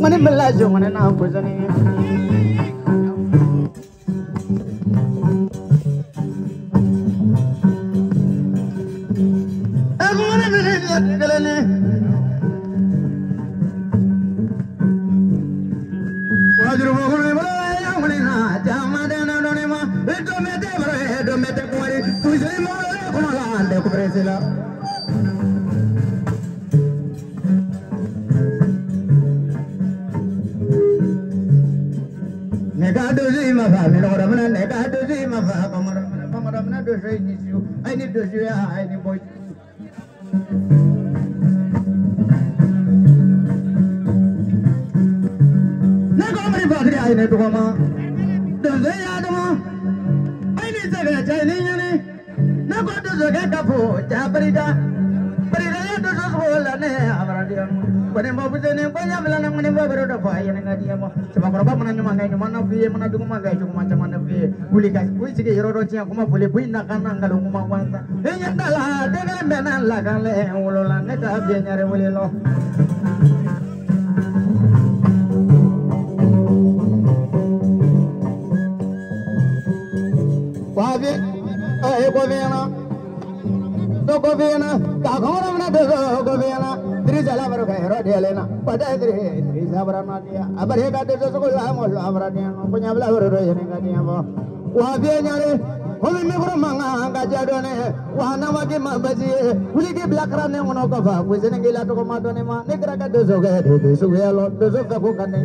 Mana melaju mana nampu sini. Aku mana belinya kalau ni. Wajib bukan ni boleh yang mana nak jaman dan orang ni mah. Itu mete kuari. Tujuh malam aku malah anda aku beresila. Dozi mafa, minora mana neka dozi mafa, pamara mana dozi ni siu, ini dozi ya, ini boy. Neka mari badria, ini tuh mama. Dan saya ada mah. Ini saya jadi ini. Nak ada juga kapu, jabrida. Berida itu sesuatu nih, apa dia? Pada mau begini, banyak bilang mana mau berudah payah dengan dia mah. Cuma kalau bapak mana via mana juga mana cuma macam mana via. Boleh kasih, boleh sih hero roci aku mah boleh boleh nak kanan kalau mau mangsa. Ini adalah dengan benar lah kalau yang ulolan nek dia nyari boleh loh. Wabi, kopiana. To kopiana, tak orang mana tu kopiana. Diri jalan baru kaya roh dia lena. Pada diri sabaran dia. Abar he kade tu sekolah mulu abaran dia. Punya belah baru roh yang kade apa. Wabi nyari. Hobi me baru manga kaja done. Wahana wagi mabaji. Uli ke belakang yang mana kau faham. Wisi nenggila tu kau madu ne ma. Nekra kade tu kaya tu suya lo tu suka bukan ne.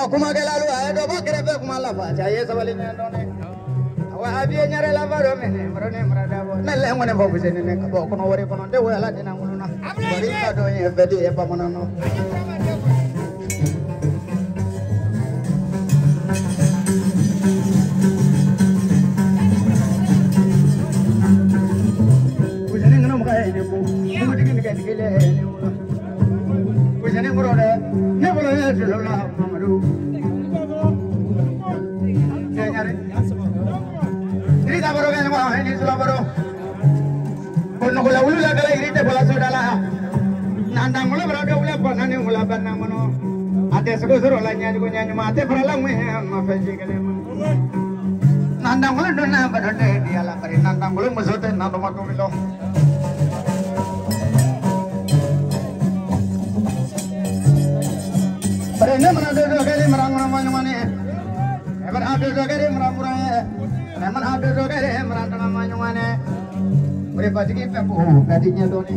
Kuma kelalu ada apa kerja kuma lapa cahaya sebaliknya done. Awak abis nyari lapa dome ni, merone merada bo. Nelle ngone bawa sini ni, bawa kono wari kono deh, wala di nangulu na. Bari kado ni, bedi apa mana no. Ujane ngono muka ini bu, kamu dikit le ini mula. Ujane ngurode, ni boleh ya jelah mamadu. Ini tak baru kan wah ini sudah baru. Kono gula ulu lah kalau ini bola sudah lah. Nandang mula berada ulu apa nani mula benang mono. Ate suruh lah nyanyi nyanyi mate peralang meh mafeji kene. Nandang mula dona berada dia lah beri nandang mula musuhnya nando matu bilo. Berenda mana dua kali merang mana. Ever ada kali merang Memang ada kali merang mana. Mereka pergi pepu kadinya doni.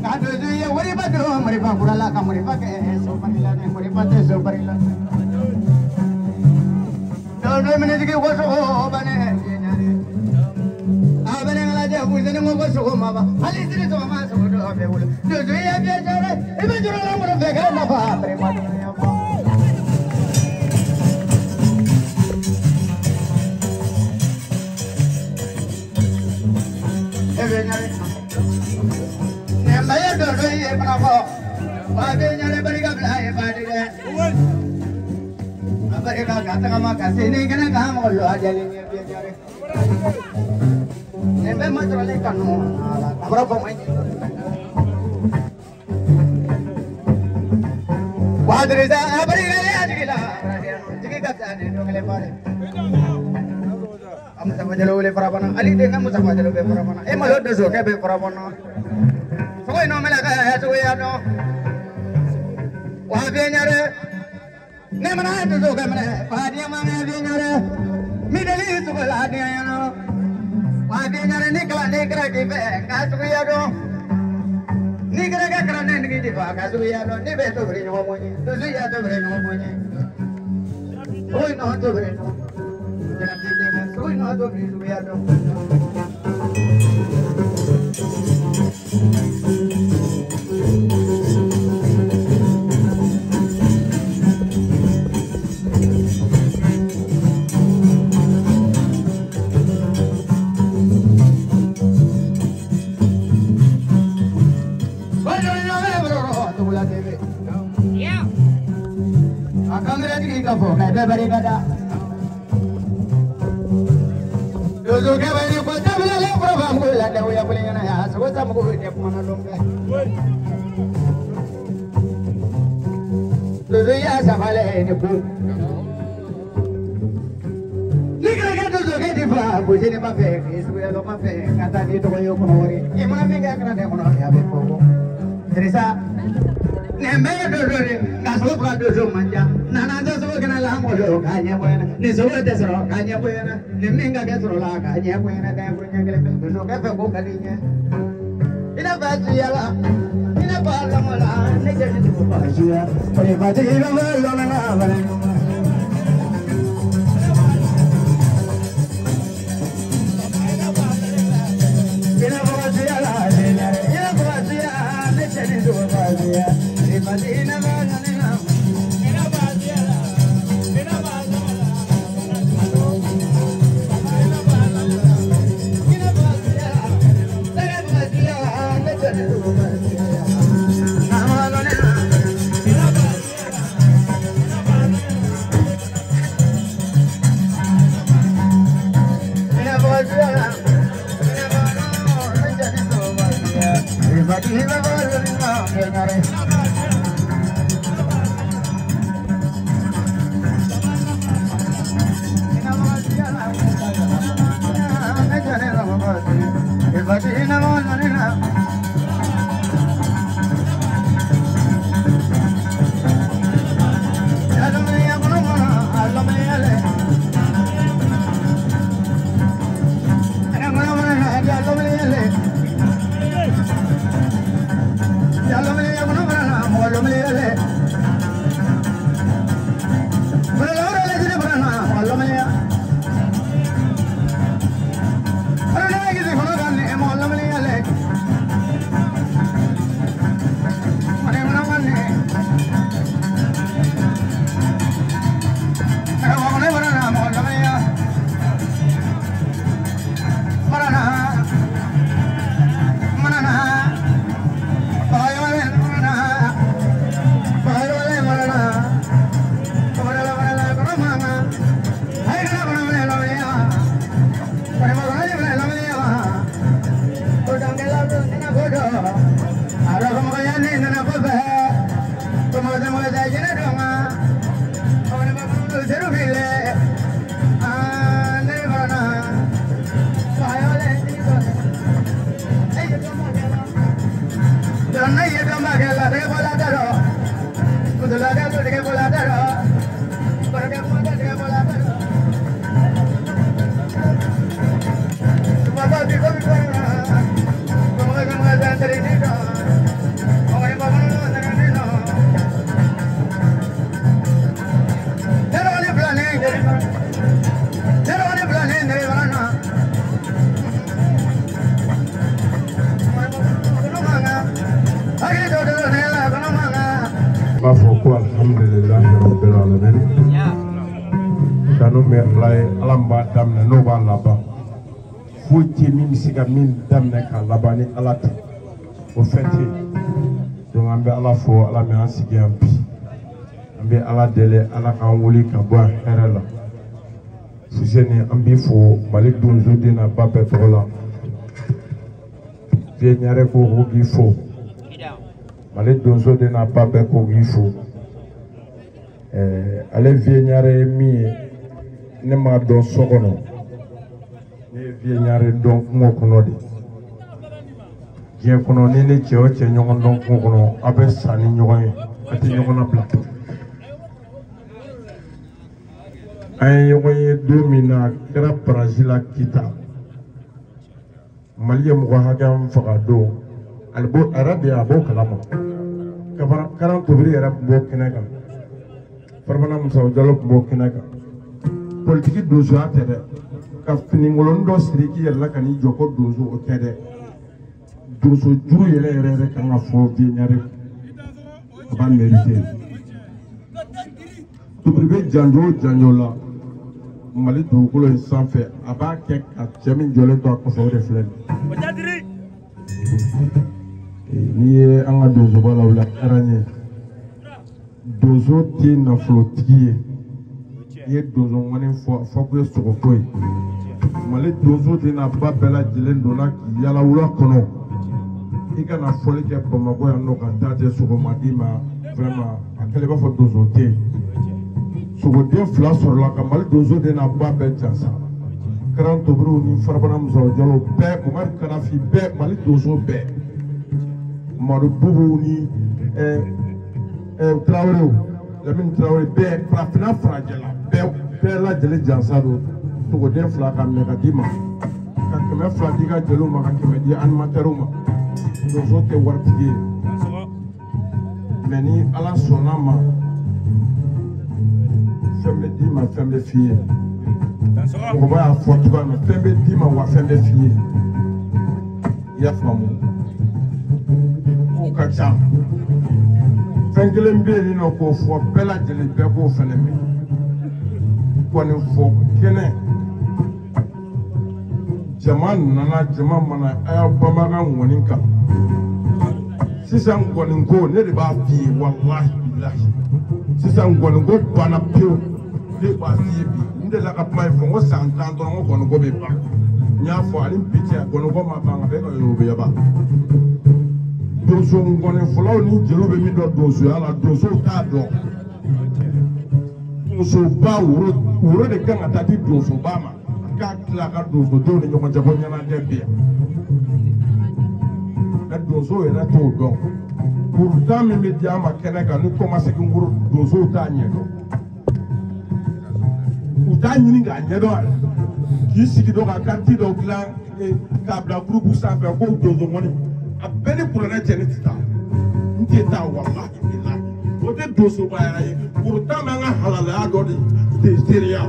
Ada dia mereka tu mereka pula kamu mereka ke soparilan mereka tu soparilan. Dua minit lagi wasok bane. Abang yang lagi pujian mau wasok mama. Halis ini tu mama sudah apa boleh. Dua dia biasa. Ibu jual orang berfekar apa? Mereka tu ni apa? Nembaya dulu ye kenapa? Bagai nyari berikan belai pada dia. Berikan kata kamu kasih ni kena kamu kalau aja ni biar nyari. Nembaya macam ni kan? Berapa main? Wadri saya berikan dia juga. Jadi kata ni dua kali pada. Kamu sama jalan oleh para pana. Ali deh kamu sama jalan oleh para pana. Malu dosa kayak para pana. Soalnya nama mereka soalnya no. Wah dia nyari. Ni mana itu dosa mana? Wah dia mana dia nyari. Midali soalnya dia no. Wah dia nyari ni kira kipe. Kasuya no. Ni kira kerana ni kipe. Kasuya no. Ni betul beri nama monyi. Dosa tu beri nama monyi. Oh no tu beri nama. Soy no ado brillando. Bueno, no me bro, tu la TV. Ya. Akan berarti kita fokus pada berikutnya. Dozo ke bani ko tabla le program ko la dawo ya bulin na ya so ta mo ko de ko na dom ga dozo ya sa bale ni ko ni ka dozo ke di fa ko je ne ma fe ke so ya lo ma fe kata ni to yo ko no ri e mo na me ga kana de ko no ya be ko teresa Mbaya dosore kaso ka doso manja nana doso kana la moyo kanya buena ni so desro kanya buena ni minga kesro la kanya buena ka punya gele doso ka fe ko kalinya ina bajiya la ina bala mala ne jadi tu bajiya pare bajiya la na bala ina bajiya la ina bajiya ne jadi tu bajiya Madina Madina ina bajiya ina bajiya ina bajiya tere bajiya ne tere bajiya amana ina bajiya ina bajiya ina bajiya Alhamdulillah rabbil alamin. Kanu me lay alamba damna no ba laba. Futi min siga min damna ka labani alati. O fenti. Donc ambe ala fo ala me ansigi ampi. Ambe ala dele ala kan wuli ka bo herala. Fuseni ambi fo Malik Donzo dina ba petrola. Vie nyare ko rugi fo. Malik Donzo dina ba be ko rugi fo. Ale vie nyare mi ne ma don sokono ne vie nyare don mo kono di je kono ne ne che o che nyon don ko kono abe sani nyon ati nyon na plateau ay yoy domina kra Brazil kita maliyam ko hakam faqado albo arabia bo kalama kabara 40 février arab bo kenega Farmana Musa Jallo Bokinaka politique dozo atede ka finingolon do siriki yalla kani joko dozo o tede dozo juru yele kanga fo bi nyare ba mérité to privé janjola mali do ko le sanfé aba ke ka jami jole to ko fo reflen ni anga dozo bala wala aranye dozo ti na flotigi ye dozo ngone fo ko soko koy male dozo ti na ba bela jilen dona ki yala wula kono ika na foli ke Bamako ya no kan tate soko madima vraiment akele ba fo dozo te soko de fla sur la ka male dozo de na ba be jasa 40 bru ni Farmana Musa Jallo be Omar Kanafi be male dozo be Maru bubu ni Traoré Lamine Traoré bɛɛ farafina farajɛla bɛɛ lajɛlen jansa don sogoden 2 ka minɛ ka d'i ma ka 200 di ka jeliw ma ka 100 di animateurs ma donso tɛ waritigi ye mais ni Ala sɔnna ma fɛn bɛ d'i ma fɛn bɛ f'i ye mɔgɔba y'a fɔ cogoya min fɛn bɛ d'i ma wa fɛn bɛ f'i ye i y'a faamu k'o ka ca fɛn kelen bɛ yen nɔ k'o fɔ bɛɛ lajɛlen bɛɛ k'o fɛnɛ mɛn kɔni fɔ kɛnɛ jama nana jama mana a y'a bamanan ŋɔni kan sisan ŋɔni ko ne de b'a f'i ye walahi bilahi sisan ŋɔni ko banna pewu ne b'a f'i ye bi n delila ka kuma in fɔ n ko san 10 dɔrɔn n ko ŋɔni ko bɛ ban n y'a fɔ ani bi cɛ ŋɔni ko ma ban a bɛ ka yorobiyaba donso ŋɔni fɔlɔw ni jeliw bɛ min dɔn donsoya la donsow t'a dɔn donsoba woro de kan ka taa di donsoba ma k'a tila ka donsodenw ni ɲɔgɔn cɛ ko ɲɛnajɛ bɛ yan mɛ donso yɛrɛ t'o dɔn kurutan min bɛ di an ma kɛnɛ kan ni kɔmasegin woro donsow t'a ɲɛdɔn u t'a ɲini k'a ɲɛdɔn k'i sigi dɔn ka kariti dɔ dilan k'a bila gurupu sanfɛ ko donso ŋɔni a bɛɛ ni kuranɛ cɛ ne tɛ taa n tɛ taa walahi bilahi o tɛ donsoba yɛrɛ ye kurutan bɛ an ka halalaya dɔ de seereya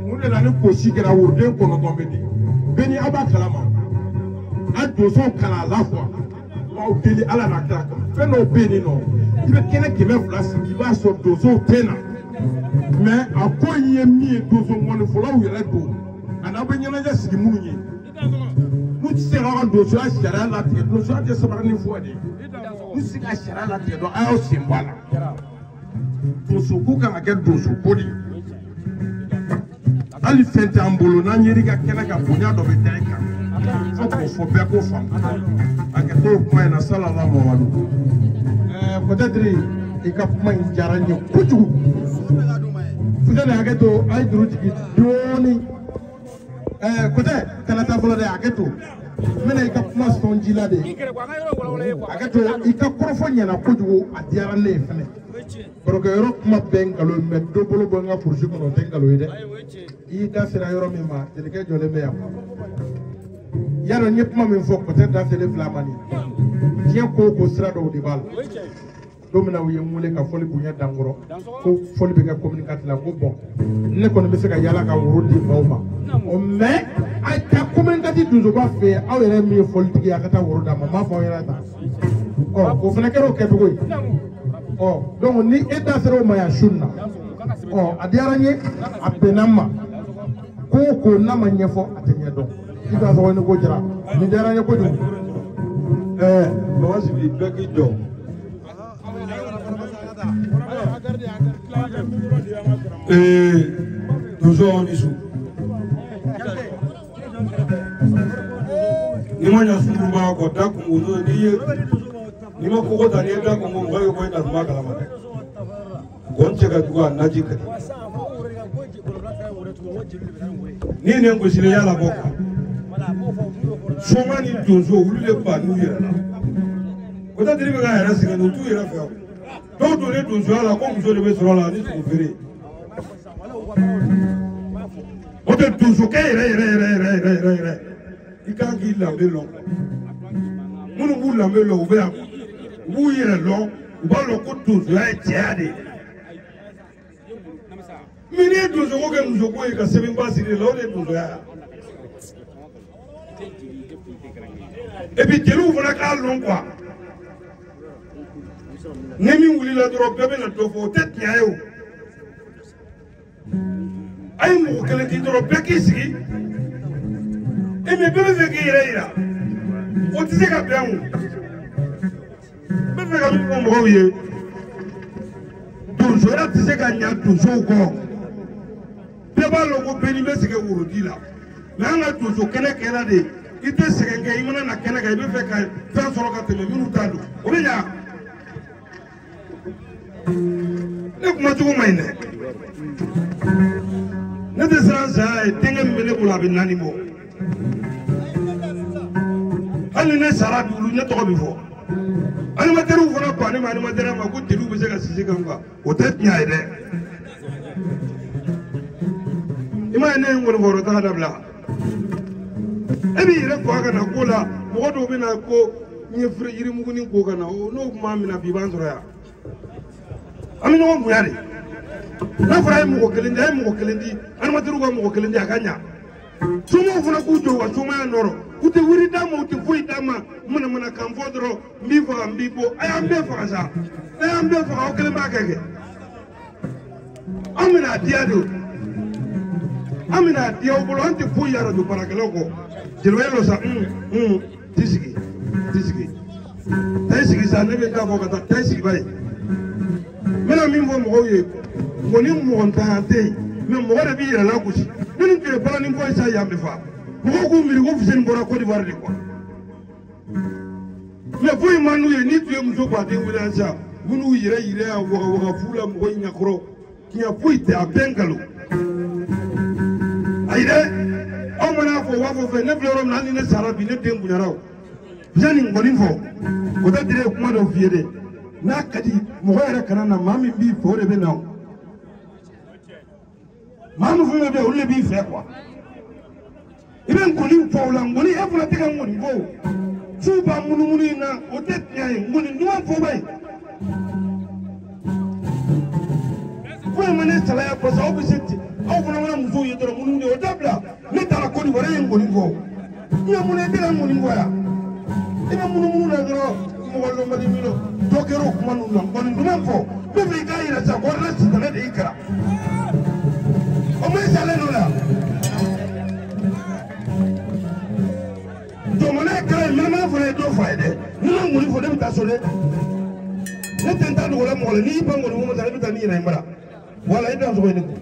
mun de la ni kosi kɛra woroden 9 bɛ di bɛɛ ni aw b'a kalama a donsow kalan a la quoi b'aw deli Ala n'a kira kama fɛn dɔw bɛ yen nɔ i bɛ kɛnɛ 200 sigi i b'a sɔrɔ donsow tɛ na mais a ko in ye min ye donso ŋɔni fɔlɔw yɛrɛ don a n'aw bɛ ɲɛnajɛ sigi minnu ye n'u tɛ se k'aw ka donsoya sariya latigɛ donsoya tɛ sabali ni fɔ de n'u tɛ se ka sariya latigɛ dɔn a y'aw sen bɔ a la donso ko kan ka kɛ donso ko de hali fɛn t'an bolo n'an yer'i ka kɛnɛ kan bonya dɔ bɛ da i kan fo k'o fɔ bɛɛ k'o faamu a kɛ t'o kuma in na salala Mamadu peut-être i ka kuma in diyara n ye kojugu peut-être hakɛ to a ye juru jigin dɔɔnin côté kana taa fɔlɔ dɛ hakɛ to n bɛna i ka kuma sɔn ji la de hakɛ to i ka kɔrɔfɔ ɲɛna kojugu a diyara ne ye fɛnɛ barokɛ yɔrɔ kuma bɛɛ nkalon ye mais dɔ bolo bɔ n ka kurusi kɔnɔ o tɛ nkalon ye dɛ i da sera yɔrɔ min ma jelikɛ jɔlen bɛ yan yadɔ n ye kuma min fɔ peut-être da selen fila ma nin diɲɛ ko o ko sira dɔw de b'a la don min na u ye n wele ka fɔli bonya dan kɔrɔ ko fɔli bɛ kɛ communiqué la ko bon ne kɔni bɛ se ka yala ka woro di maaw ma mais a ka communiqué donsoba fɛ yen aw yɛrɛ min ye fɔlitigi ye a ka taa woro d'a ma n b'a fɔ aw ɲɛna tan o fana kɛra o kɛcogo ye donc ni e da sera o ma yan su in na a diyara n ye a bɛnna n ma ko o ko n'a ma ɲɛfɔ a tɛ ɲɛdɔn i ka sɔrɔ ni ko jara nin diyara n ye kojugu Baba Sibi bɛɛ k'i jɔ donso ni su ni ma ɲa sunkuruba kɔ da kungo ni ma kogo ta ni ye da kungo mɔgɔ ye ko i natuma kalama dɛ ko n cɛ ka jugu a naji ka di ni ne gosili y'a labɔ kan soma ni donso olu de ba n'u yɛrɛ la o tɛ diri bɛ ka yɛrɛ sɛgɛn u t'u yɛrɛ fɛ dɔw donnen donsoya la ko muso de bɛ sɔrɔ la ni sogo feere o tɛ donsokɛ yɛrɛ i kan k'i danbe lɔn minnu b'u danbe lɔn u bɛ yan u b'u yɛrɛ lɔn u b'a lɔn ko donsoya ye cɛya de ye mais n'i ye donsoko kɛ musoko ye ka sɛbɛnba siri la o de ye donsoya ye et puis jeliw fana k'a lɔn quoi ni min wulila dɔrɔn bɛɛ bɛna dɔ fɔ o tɛ tiɲɛ ye o a ye mɔgɔ kelen di dɔrɔn bɛɛ k'i sigi et mais bɛɛ bɛ fɛ k'i yɛrɛ yira o tɛ se ka bɛn o bɛɛ bɛ fɛ ka min fɔ mɔgɔw ye donsoya tɛ se ka ɲa donsow kɔ bɛɛ b'a lɔn ko bɛɛ ni bɛ sɛgɛn worodi la mais an ka donso kɛnɛ kɛra de i tɛ sɛgɛn kɛ i mana na kɛnɛ kan i bɛ fɛ ka fɛn sɔrɔ ka tɛmɛ minnu t'a don o bɛ ɲa ne kuma cogo ma ɲi dɛ ne tɛ siran saya ye denkɛ min bɛ ne bolo a bɛ 4 bɔ hali ni ne sara duuru ne tɔgɔ bɛ fɔ animateurs fana ko ne ma ni ma dara ma ko tilu be se ka sisi kan quoi o tɛ tiɲɛ ye dɛ i ma ye ne ye ŋɔni fɔrɔ taga dabila e b'i yɛrɛ ko a kana ko la mɔgɔ dɔw bɛ na ko n ye yirimuguni ko kana n'o kuma min na bi b'an sɔrɔ yan an bɛ ɲɔgɔn bonya de n'a fɔra a ye mɔgɔ kelen di a ye mɔgɔ kelen di animateurs ka mɔgɔ kelen di a ka ɲa somɔgɔw fana k'u jɔ u ka somaya nɔrɔ u tɛ wuri d'a ma u tɛ foyi d'a ma mana kan fɔ dɔrɔn n b'i faga n b'i bɔ a y'an bɛɛ faga sa n'a y'an bɛɛ faga aw kelen b'a kɛ an bɛna a diya de an bɛna a diya aw bolo an tɛ foyi yara don baarakɛlaw kɔ jeliba ye lɔ sa t'i sigi taa i sigi sa ne bɛ taa fɔ ka taa i sigi ba ye n bɛna min fɔ mɔgɔw ye ŋɔni mɔgɔntanya tɛ yen mɛ mɔgɔ de b'i yɛrɛ lagosi minnu tun ye balani fɔ sa yan bɛ fa mɔgɔw k'u miiri ko Fuseni bɔra Côte d'Ivoire de quoi mɛ foyi man n'u ye n'i tun ye muso baden wele yan sisan u bɛ n'u yɛrɛ yirɛ yan wagawaga fu la mɔgɔ ɲɛkɔrɔ tiɲɛ foyi tɛ a bɛɛ nkalon ayi dɛ aw mana fɔ waa fɔ fɛn ne filɛ yɔrɔ min na hali ni ne sara bi ne den bonyara o Fuseni ŋɔni fɔ o tɛ dire kuma dɔ f'i ye dɛ n'a ka di mɔgɔ yɛrɛ kana na maa min b'i fɛ o de bɛ na o maa min fɛn fɛn bɛ yen olu de b'i fɛ quoi i bɛ ŋɔni fɔ o la ŋɔni e fana tɛ ka ŋɔni fɔ o f'u b'a munumunu in na o tɛ tiɲɛ ye ŋɔni ɲuman fɔ ba ye foyi ma ne salaya parce que aw bɛ se ten aw fana mana musow ye dɔrɔn munumunu o dabila ne taara Côte d'Ivoire e ye ŋɔni fɔ n ye mun ye e tɛ ka ŋɔni fɔ yan i bɛ munumunu na dɔrɔn mɔgɔ lɔnbali min dɔ kɛra o kuma ninnu na ŋɔni ɲuman fɔ ne fɛ i k'a yira sa ko ne sitanɛ de y'i kɛra o ma salen don la jamana ye kɛra ye mɛnɛmɛnɛ fana ye dɔ fa ye dɛ ni ma ŋɔni fɔ ne bɛ taa so dɛ ne tɛ n ta dogo la mɔgɔ la n'i y'i ban ŋɔni fɔ ma sa ne bɛ taa n'i yɛrɛ ye mara wala i da sogo ye ne ko